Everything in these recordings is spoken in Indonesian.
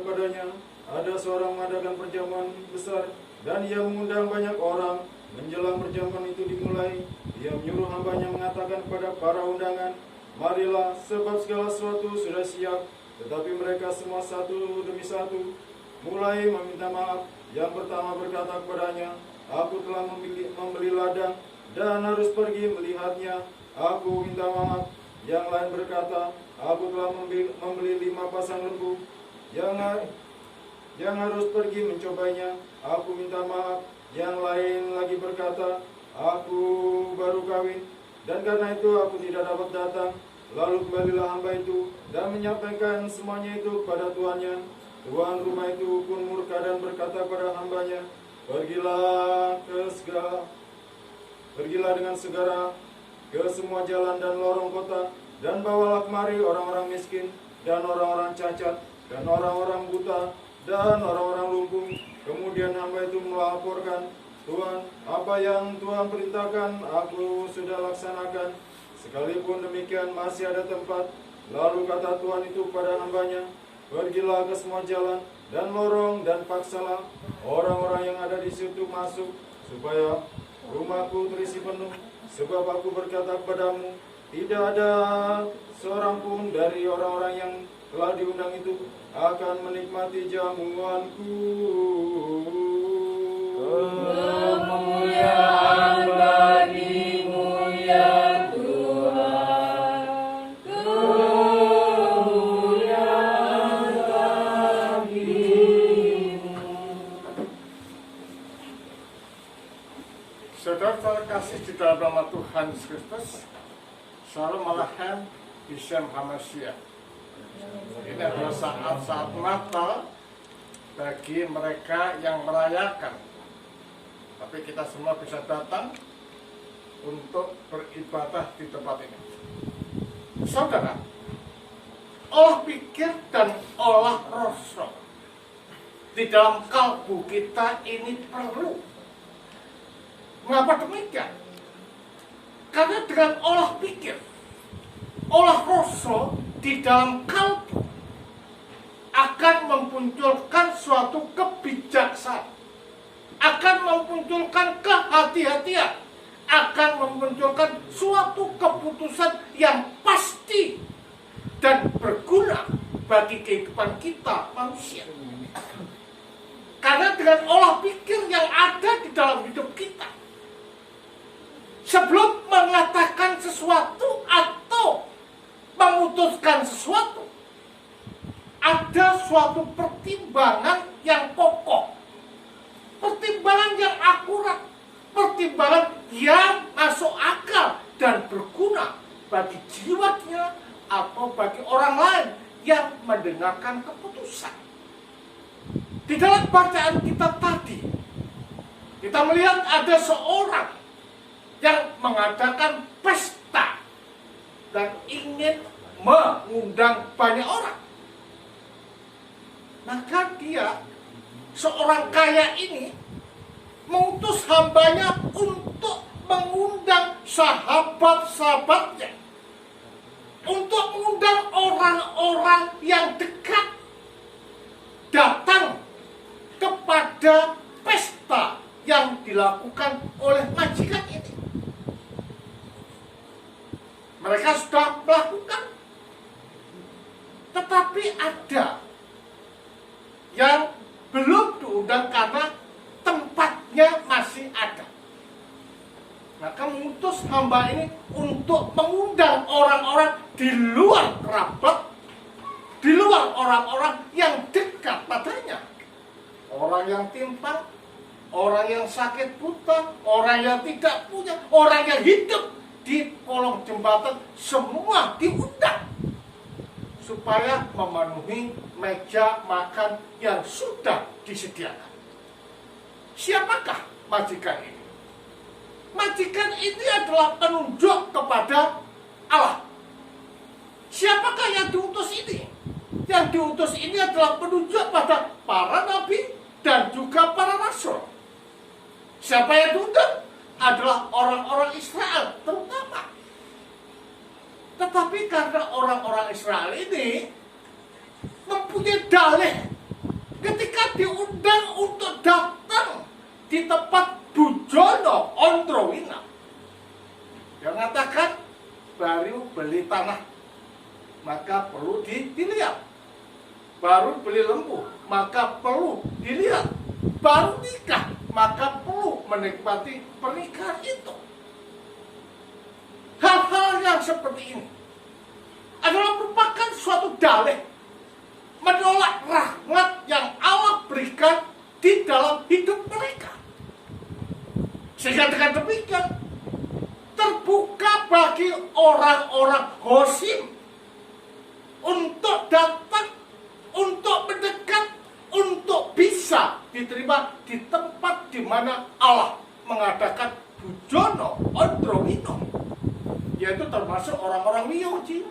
kepadanya, ada seorang mengadakan perjamuan besar, dan ia mengundang banyak orang. Menjelang perjamuan itu dimulai, ia menyuruh hambanya mengatakan kepada para undangan, marilah, sebab segala sesuatu sudah siap. Tetapi mereka semua satu demi satu mulai meminta maaf. Yang pertama berkata kepadanya, aku telah membeli ladang dan harus pergi melihatnya. Aku minta maaf. Yang lain berkata, aku telah membeli 5 pasang lembu yang harus pergi mencobanya. Aku minta maaf. Yang lain lagi berkata, aku baru kawin, dan karena itu aku tidak dapat datang. Lalu kembalilah hamba itu dan menyampaikan semuanya itu kepada tuannya. Tuan rumah itu pun murka dan berkata pada hambanya, pergilah dengan segera ke semua jalan dan lorong kota, dan bawalah kemari orang-orang miskin, dan orang-orang cacat, dan orang-orang buta, dan orang-orang lumpuh. Kemudian hamba itu melaporkan, Tuhan, apa yang Tuhan perintahkan aku sudah laksanakan. Sekalipun demikian masih ada tempat. Lalu kata Tuhan itu pada hambanya, pergilah ke semua jalan dan lorong, dan paksalah orang-orang yang ada di situ masuk, supaya rumahku terisi penuh. Sebab aku berkata kepadamu, tidak ada seorang pun dari orang-orang yang telah diundang itu akan menikmati jamuanku. Kemuliaan bagimu ya Tuhan, kemuliaan bagimu. Saudara kasih di dalam nama Tuhan Yesus Kristus, Shalom Aleichem, Bishem Hamashiach. Ini adalah saat-saat Natal bagi mereka yang merayakan. Tapi kita semua bisa datang untuk beribadah di tempat ini. Saudara, olah pikir dan olah rasa di dalam kalbu kita ini perlu. Mengapa demikian? Karena dengan olah pikir, olah rasa di dalam kalbu akan memunculkan suatu kebijaksanaan, akan memunculkan kehati-hatian, akan memunculkan suatu keputusan yang pasti dan berguna bagi kehidupan kita manusia. Karena dengan olah pikir yang ada di dalam hidup kita, sebelum mengatakan sesuatu atau memutuskan sesuatu, ada suatu pertimbangan yang pokok, pertimbangan yang akurat, pertimbangan yang masuk akal dan berguna bagi jiwanya atau bagi orang lain yang mendengarkan keputusan. Di dalam bacaan kita tadi, kita melihat ada seorang yang mengadakan pesta dan ingin mengundang banyak orang. Maka dia, seorang kaya ini, mengutus hambanya untuk mengundang sahabat-sahabatnya, untuk mengundang orang-orang yang dekat datang kepada pesta yang dilakukan oleh majikan ini. Mereka sudah melakukan, tetapi ada yang belum diundang karena tempatnya masih ada. Maka mengutus hamba ini untuk mengundang orang-orang di luar kerabat, di luar orang-orang yang dekat padanya. Orang yang timpang, orang yang sakit buta, orang yang tidak punya, orang yang hidup di kolong jembatan, semua diundang supaya memenuhi meja makan yang sudah disediakan. Siapakah majikan ini? Majikan ini adalah penunjuk kepada Allah. Siapakah yang diutus ini? Yang diutus ini adalah penunjuk pada para nabi dan juga para rasul. Siapa yang diundang? Adalah orang-orang Israel terutama. Tetapi karena orang-orang Israel ini mempunyai dalih ketika diundang untuk datang di tempat Bujono Ondrowina, yang mengatakan baru beli tanah maka perlu dilihat, baru beli lembu maka perlu dilihat, baru nikah maka perlu menikmati pernikahan itu. Hal-hal yang seperti ini adalah merupakan suatu dalih menolak rahmat yang Allah berikan di dalam hidup mereka. Sehingga dengan demikian terbuka bagi orang-orang Hosim untuk datang, untuk mendekat, untuk bisa diterima di tempat di mana Allah mengadakan Bujono Ondrowina, yaitu termasuk orang-orang Miyoji,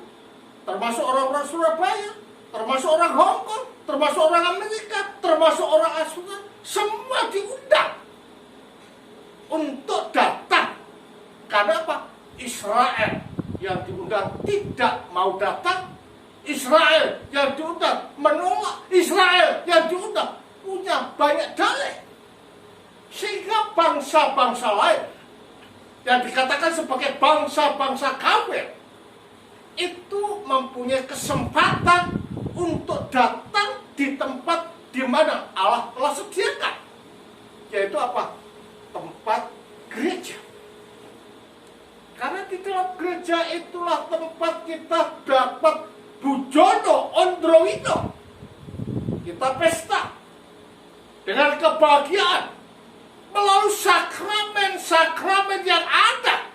termasuk orang-orang Surabaya, termasuk orang Hong Kong, termasuk orang Amerika, termasuk orang Asuhan, semua diundang untuk datang. Karena apa? Israel yang diundang tidak mau datang, Israel yang diundang menolak, Israel yang diundang punya banyak dalih, sehingga bangsa-bangsa lain yang dikatakan sebagai bangsa-bangsa kafir itu mempunyai kesempatan untuk datang di tempat di mana Allah telah sediakan, yaitu apa? Tempat gereja. Karena di dalam gereja itulah tempat kita dapat Bujono Ondrowina. Kita pesta dengan kebahagiaan melalui sakramen-sakramen yang ada.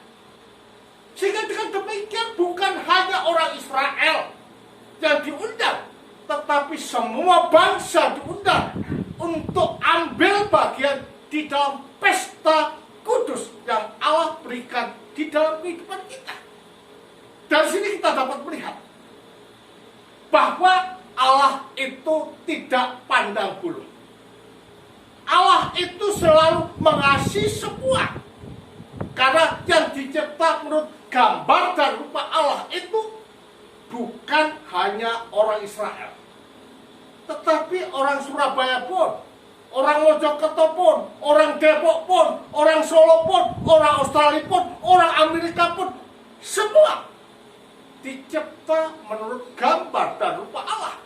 Sehingga dengan demikian bukan hanya orang Israel yang diundang, tetapi semua bangsa diundang untuk ambil bagian di dalam pesta kudus yang Allah berikan di dalam kehidupan kita. Dari sini kita dapat melihat bahwa Allah itu tidak pandang bulu. Allah itu selalu mengasihi semua. Karena yang dicipta menurut gambar dan rupa Allah itu bukan hanya orang Israel, tetapi orang Surabaya pun, orang Mojokerto pun, orang Depok pun, orang Solo pun, orang Australia pun, orang Amerika pun, semua dicipta menurut gambar dan rupa Allah.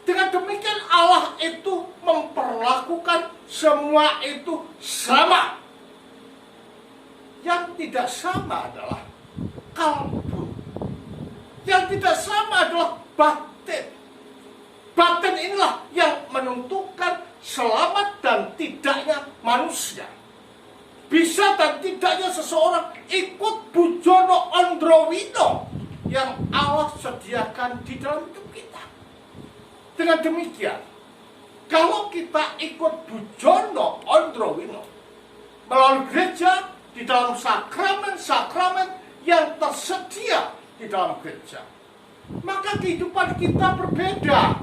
Dengan demikian Allah itu memperlakukan semua itu sama. Yang tidak sama adalah kalbu. Yang tidak sama adalah batin. Batin inilah yang menentukan selamat dan tidaknya manusia. Bisa dan tidaknya seseorang ikut Bujono Ondrowina yang Allah sediakan di dalam hidup kita. Dengan demikian, kalau kita ikut Bujono Ondrowina melalui gereja, di dalam sakramen-sakramen yang tersedia di dalam gereja, maka kehidupan kita berbeda.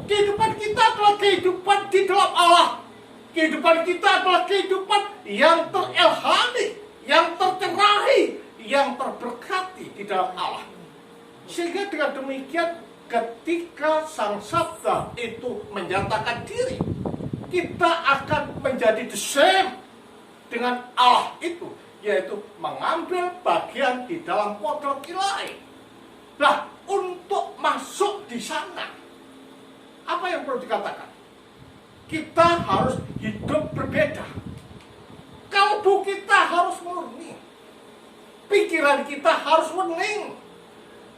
Kehidupan kita adalah kehidupan di dalam Allah. Kehidupan kita adalah kehidupan yang terilhami, yang tercerahi, yang terberkati di dalam Allah. Sehingga dengan demikian ketika Sang Sabda itu menyatakan diri, kita akan menjadi the same dengan Allah itu, yaitu mengambil bagian di dalam kodrat ilahi. Nah, untuk masuk di sana, apa yang perlu dikatakan? Kita harus hidup berbeda. Kalbu kita harus murni, pikiran kita harus bening,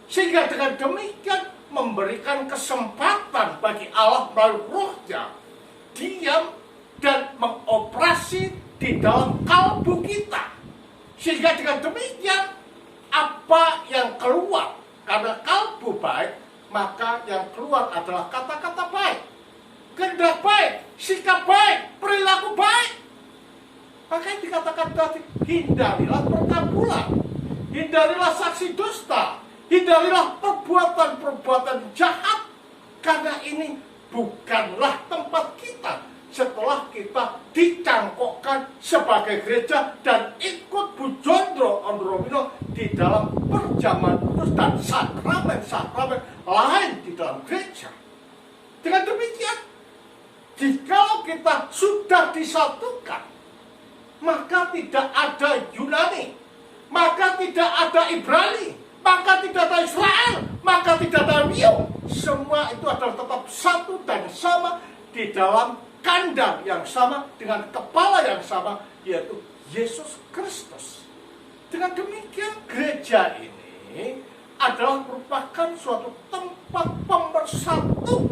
sehingga dengan demikian memberikan kesempatan bagi Allah melalui Roh-Nya diam dan mengoperasi di dalam kalbu kita, sehingga dengan demikian apa yang keluar, karena kalbu baik, maka yang keluar adalah kata-kata baik, kehendak baik, sikap baik, perilaku baik. Makanya dikatakan tadi, hindarilah percabulan, hindarilah saksi dusta, hindarilah perbuatan-perbuatan jahat, karena ini bukanlah tempat kita setelah kita dicangkokkan sebagai gereja dan ikut Bujono Ondrowina di dalam perjamuan kudus dan sakramen-sakramen lain di dalam gereja. Dengan demikian, Jikalau kita sudah disatukan, maka tidak ada Yunani, maka tidak ada Ibrani, maka tidak ada Israel, maka tidak ada Rio. Semua itu adalah tetap satu dan sama di dalam kandang yang sama dengan kepala yang sama, yaitu Yesus Kristus. Dengan demikian gereja ini adalah merupakan suatu tempat pemersatu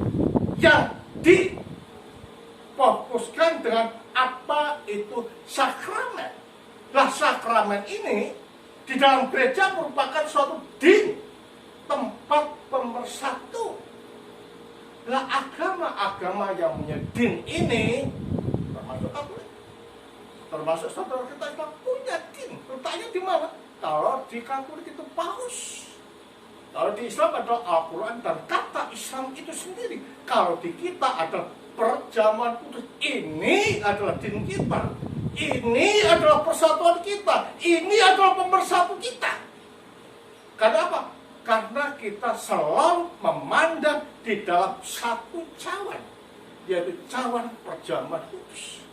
yang difokuskan dengan apa itu sakramen. Nah, sakramen ini di dalam gereja merupakan suatu din, tempat pemersatu. Nah, agama-agama yang punya din ini termasuk Katolik, termasuk saudara kita yang punya din. Letaknya di mana? Kalau di Katolik itu paus, kalau di Islam adalah Al-Quran dan kata Islam itu sendiri. Kalau di kita adalah perjamuan kudus. Ini adalah din kita. Ini adalah persatuan kita. Ini adalah pemersatu kita. Karena apa? Karena kita selalu memandang di dalam satu cawan, yaitu cawan perjamuan kudus.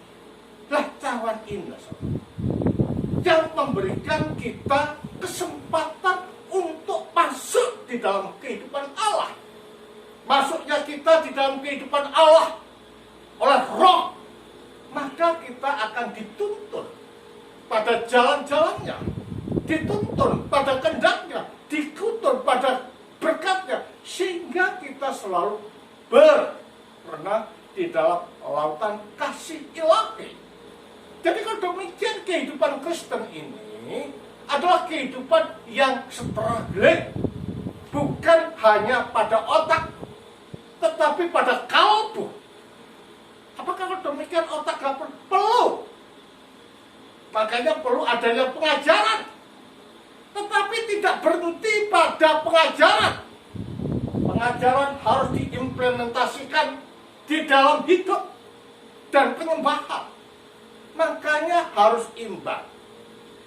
Nah, cawan ini yang memberikan kita kesempatan untuk masuk di dalam kehidupan Allah. Masuknya kita di dalam kehidupan Allah oleh Roh, maka kita akan dituntun pada jalan-jalannya, dituntun pada kehendaknya, dituntun pada berkatnya, sehingga kita selalu berenang di dalam lautan kasih ilahi. Jadi kalau demikian, kehidupan Kristen ini adalah kehidupan yang struggling, bukan hanya pada otak, tetapi pada kalbu. Apakah kalau demikian otak kalbu perlu? Makanya perlu adanya pengajaran, tetapi tidak berhenti pada pengajaran. Pengajaran harus diimplementasikan di dalam hidup dan penyembahan. Makanya harus imbang.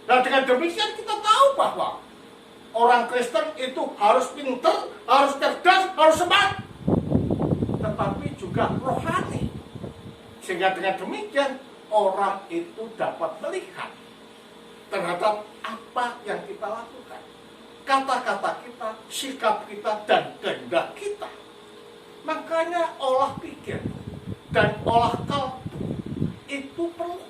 Nah, dengan demikian kita tahu bahwa orang Kristen itu harus pintar, harus cerdas, harus semangat, tetapi juga rohani. Sehingga dengan demikian orang itu dapat melihat terhadap apa yang kita lakukan, kata-kata kita, sikap kita, dan kehendak kita. Makanya olah pikir dan olah kalbu itu perlu.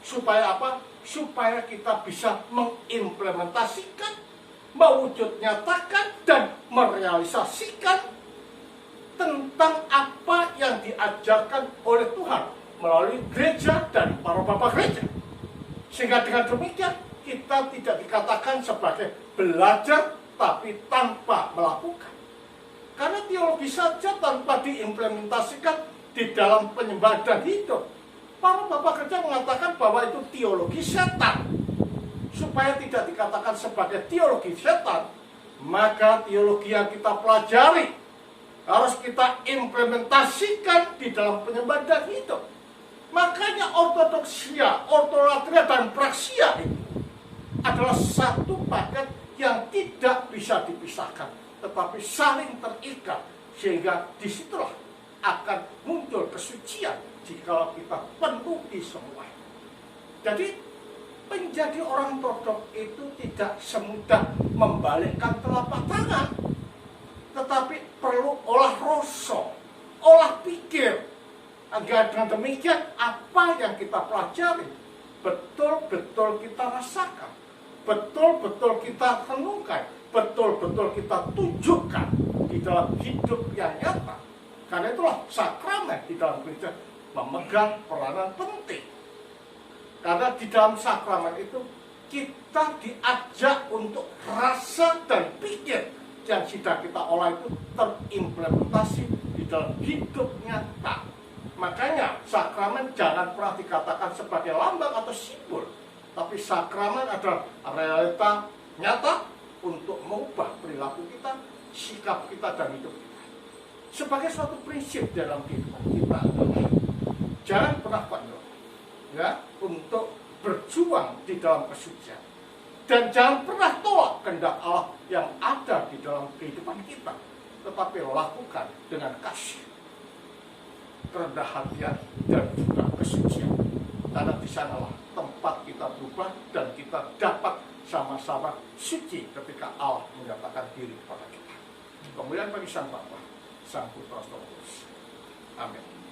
Supaya apa? Supaya kita bisa mengimplementasikan, mewujud nyatakan, dan merealisasikan tentang apa yang diajarkan oleh Tuhan melalui gereja dan para bapak gereja. Sehingga dengan demikian kita tidak dikatakan sebagai belajar tapi tanpa melakukan. Karena teologi saja tanpa diimplementasikan di dalam penyembahan dan hidup, para bapak gereja mengatakan bahwa itu teologi setan. Supaya tidak dikatakan sebagai teologi setan, maka teologi yang kita pelajari harus kita implementasikan di dalam penyembahan dan hidup. Makanya ortodoksia, ortolatria, dan praksia ini adalah satu paket yang tidak bisa dipisahkan, tetapi saling terikat, sehingga disitulah akan muncul kesucian jika kita penuhi semua. Jadi menjadi orang ortodoks itu tidak semudah membalikkan telapak tangan, tetapi perlu olah rasa, olah pikir, agar dengan demikian apa yang kita pelajari betul-betul kita rasakan, betul-betul kita renungkan, betul-betul kita tunjukkan di dalam hidup yang nyata. Karena itulah sakramen di dalam gereja memegang peranan penting. Karena di dalam sakramen itu kita diajak untuk rasa dan pikir yang sudah kita olah itu terimplementasi di dalam hidup nyata. Makanya sakramen jangan pernah dikatakan sebagai lambang atau simbol, tapi sakramen adalah realita nyata untuk mengubah perilaku kita, sikap kita, dan hidup kita. Sebagai suatu prinsip dalam kehidupan kita, jangan pernah konyol, ya, untuk berjuang di dalam kesucian, dan jangan pernah tolak kehendak Allah yang ada di dalam kehidupan kita, tetapi lakukan dengan kasih. kerendah hatian, dan juga kesucian. Karena di sanalah tempat kita berubah dan kita dapat sama-sama suci ketika Allah menyatakan diri kepada kita. Kemudian bagi Sang Bapa, Sang Putra, Sang Roh Kudus. Amin.